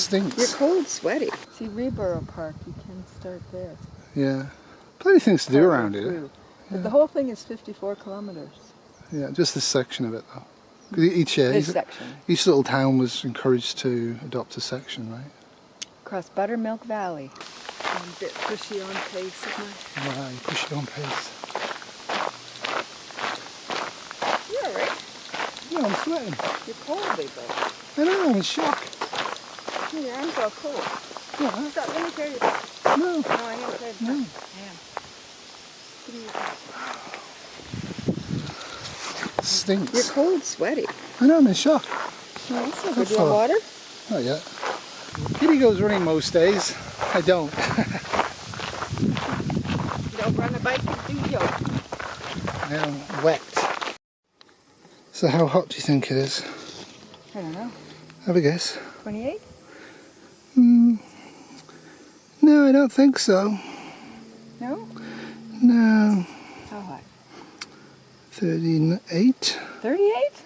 stinks. You're cold, sweaty. See, Reborough Park, you can start there. Yeah. Plenty of things to do around here. But the whole thing is 54 kilometres. Yeah, just this section of it though. 'Cause each each little town was encouraged to adopt a section, right? Across Buttermilk Valley. I'm a bit pushy on pace of my... Wow, you push it on pace. You're alright. Yeah, I'm sweating. You're cold, big boy. I know, I'm in shock. Oh, your arms all cold. Yeah. Stop, let me carry you. No. No, I am carry you. No. I am. Give me your hand. Stinks. You're cold, sweaty. I know, I'm in shock. No, that's not good. Do you want water? Not yet. Kitty goes running most days. I don't. You don't run a bike, you do yoga. I am wet. So how hot do you think it is? I don't know. Have a guess. 28? No, I don't think so. No? No. How hot? 38? 38?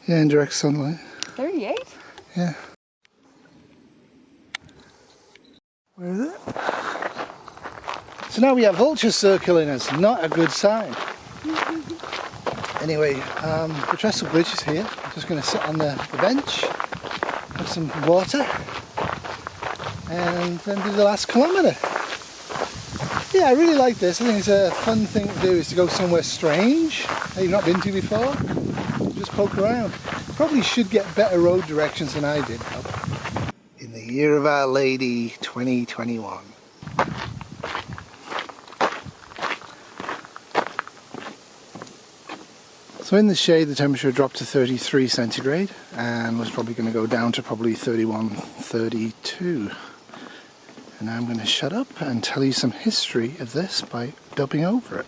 Yeah, in direct sunlight. 38? Yeah. Where is it? So now we have vultures circling us. Not a good sign. Anyway, the Trestle Bridge is here. I'm just going to sit on the bench, have some water, and then do the last kilometre. Yeah, I really like this. I think it's a fun thing to do, is to go somewhere strange that you've not been to before. Just poke around. Probably should get better road directions than I did though. In the year of Our Lady 2021. So in the shade the temperature dropped to 33 centigrade and was probably going to go down to probably 31, 32. And now I'm going to shut up and tell you some history of this by dubbing over it.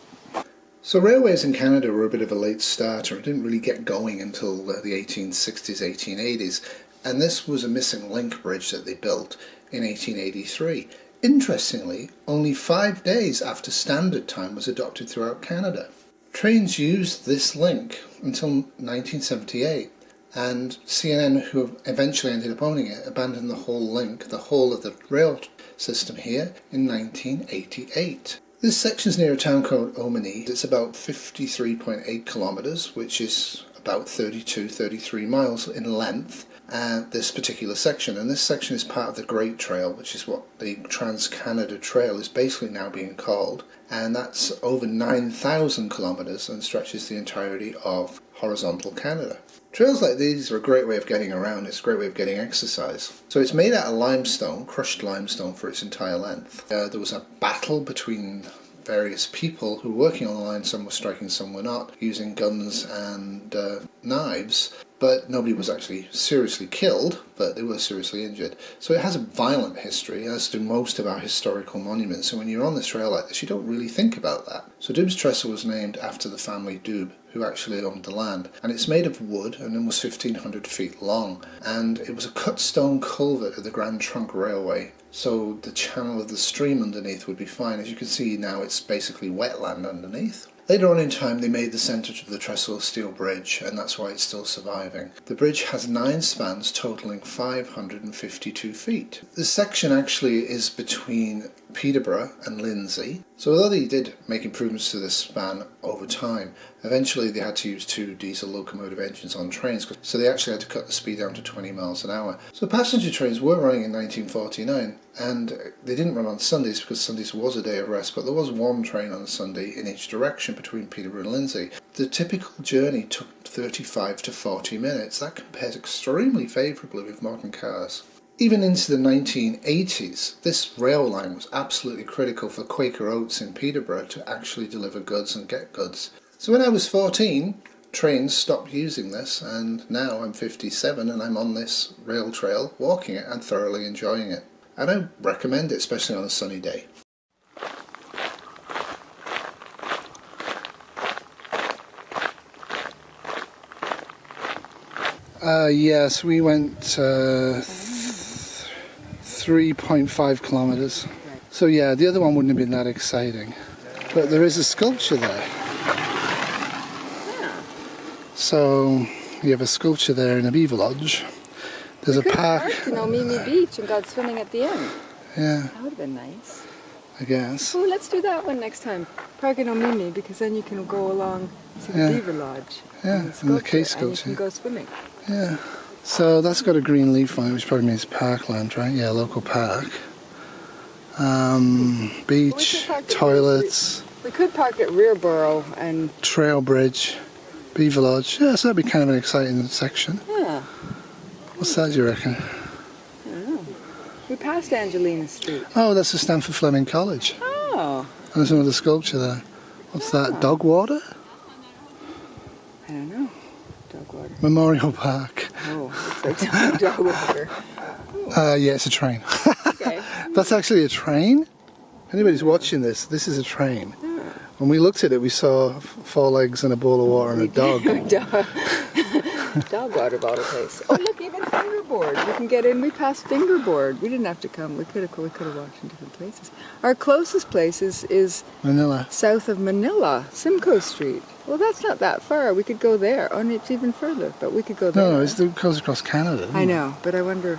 So railways in Canada were a bit of a late starter. It didn't really get going until the 1860s, 1880s. And this was a missing link bridge that they built in 1883. Interestingly, only 5 days after standard time was adopted throughout Canada. Trains used this link until 1978, and CNN, who eventually ended up owning it, abandoned the whole link, the whole of the rail system here, in 1988. This section's near a town called Omani. It's about 53.8 kilometres, which is about 33 miles in length. This particular section, and this section is part of the Great Trail, which is what the Trans-Canada Trail is basically now being called, and that's over 9,000 kilometres and stretches the entirety of horizontal Canada. Trails like these are a great way of getting around. It's a great way of getting exercise. So it's made out of limestone, crushed limestone, for its entire length. There was a battle between various people who were working on the line. Some were striking, some were not, using guns and knives, but nobody was actually seriously killed, but they were seriously injured. So it has a violent history, as do most of our historical monuments, and when you're on this trail like this you don't really think about that. So Doube Trestle was named after the family Doube, who actually owned the land, and it's made of wood and it was 1,500 feet long, and it was a cut stone culvert of the Grand Trunk Railway, so the channel of the stream underneath would be fine. As you can see now, it's basically wetland underneath. Later on in time they made the centre of the Trestle steel bridge, and that's why it's still surviving. The bridge has 9 spans totalling 552 feet. This section actually is between Peterborough and Lindsay, so although they did make improvements to this span over time, eventually they had to use 2 diesel locomotive engines on trains, so they actually had to cut the speed down to 20 miles an hour. So passenger trains were running in 1949, and they didn't run on Sundays because Sundays was a day of rest, but there was one train on a Sunday in each direction between Peterborough and Lindsay. The typical journey took 35 to 40 minutes. That compares extremely favourably with modern cars. Even into the 1980s, this rail line was absolutely critical for Quaker Oats in Peterborough to actually deliver goods and get goods. So when I was 14, trains stopped using this, and now I'm 57 and I'm on this rail trail walking it and thoroughly enjoying it. And I recommend it, especially on a sunny day. Yes, we went 3.5 kilometres. So yeah, the other one wouldn't have been that exciting. But there is a sculpture there. So you have a sculpture there in a beaver lodge There's We a could have park. parked in Omimi Beach and got swimming at the end. Yeah, That would have been nice. I guess. Oh, let's do that one next time. Park in Omimi, because then you can go along to the Yeah. Beaver Lodge. Yeah, and and the case and you sculpture. can go swimming. Yeah. So that's got a green leaf on it, which probably means parkland, right? Yeah, local park. Beach, park at toilets, We could park at Rearborough and trail bridge, Beaver Lodge. Yeah, so that'd be kind of an exciting section. yeah, What's that, do you reckon? I don't know. We passed Angelina Street. Oh, that's the Stanford Fleming College. Oh, And there's another sculpture there. What's that, dog water? I don't know. Dog water. Memorial Park. Oh, looks like dog water. Yeah, it's a train. Okay. That's actually a train? If anybody's watching this, this is a train. When we looked at it, we saw 4 legs and a bowl of water and a dog. Dog water bottle place. Oh, look, even Fingerboard. You can get in. We passed Fingerboard. We didn't have to come. We could have walked in different places. Our closest place is Manila. south of Manila, Simcoe Street. Well, that's not that far. We could go there. Oh, and it's even further, but we could go there. No, it goes across Canada. doesn't I it? know, but I wonder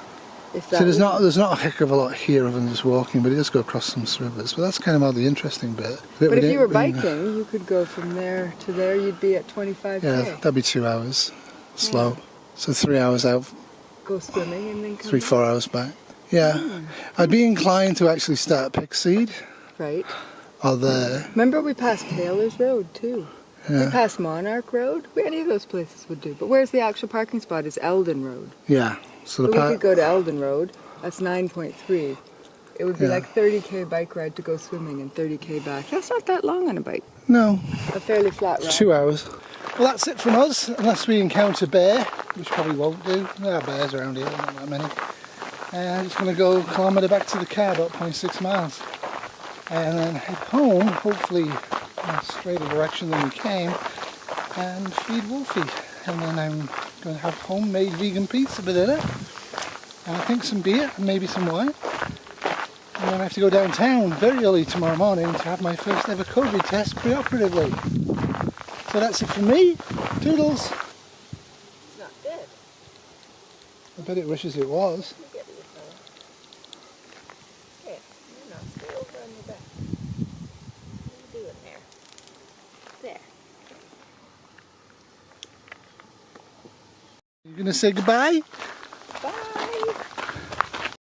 if that. So there's not a heck of a lot here other than just walking, but it does go across some rivers. But that's kind of the interesting bit. But if you were biking, you could go from there to there. You'd be at 25k. Yeah, that'd be 2 hours. Slow. So 3 hours out, Go swimming and then come 3-4 hours back. Yeah. I'd be inclined to actually start at Pickseed Right. or there. Remember we passed Taylor's Road too. We Yeah. passed Monarch Road. Any of those places would do. But where's the actual parking spot is Eldon Road. Yeah. So the But we park. could go to Eldon Road. That's 9.3. It would be Yeah. like 30k bike ride to go swimming and 30k back. That's not that long on a bike. No, A fairly flat ride. 2 hours. Well, that's it from us, unless we encounter bear, which probably won't do. There are bears around here, not that many. I'm just going to go a kilometre back to the car, about 0.6 miles. And then head home, hopefully in a straighter direction than we came, and feed Wolfie. And then I'm going to have homemade vegan pizza for dinner. And I think some beer, and maybe some wine. And then I have to go downtown very early tomorrow morning to have my first ever COVID test pre-operatively. So that's it for me. Toodles. It's not dead. I bet it wishes it was. Look at it, fella. Okay, you know, stay over on your back. What are you doing there? There. You gonna say goodbye?